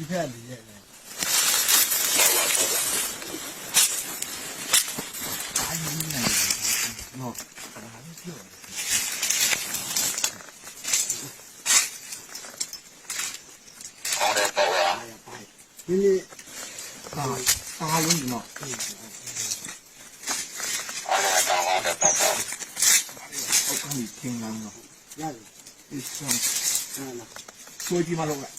ဒီဖက်လေးရဲ့လေအားရင်းနေတယ်နော်အားရပြောဒီနေ့တာလုံးနော်အောက်ကနေ့ချင်းလာနော်ရတယ်ဒီဆောင်လာဆွေးကြည့်မလို့လား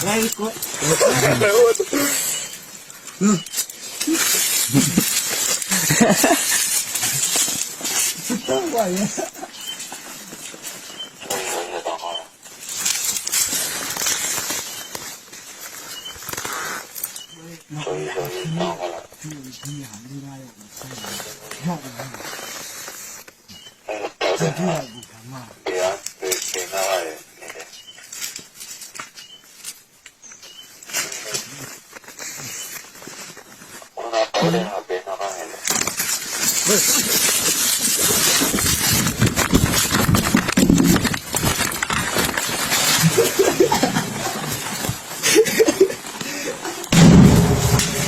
来过，等我呀。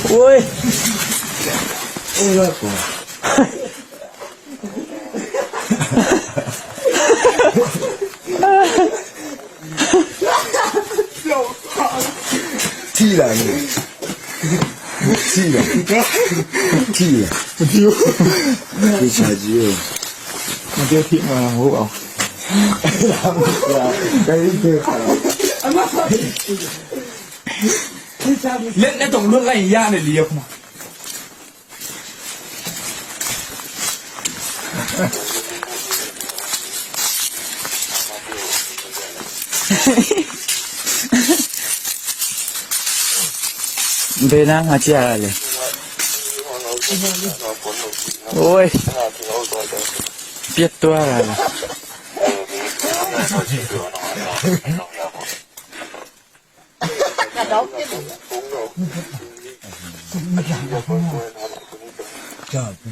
喂，哎呀，踢了你，踢了，踢了，丢，你下去，我丢踢嘛，我啊，လက်တော့လွတ်လိုက်ရတယ်လေခုနဘယ်နာငါကြရလဲโอ้ยပြတ်သွားတာလားတော့ပြည့်တယ်ကြာပြီ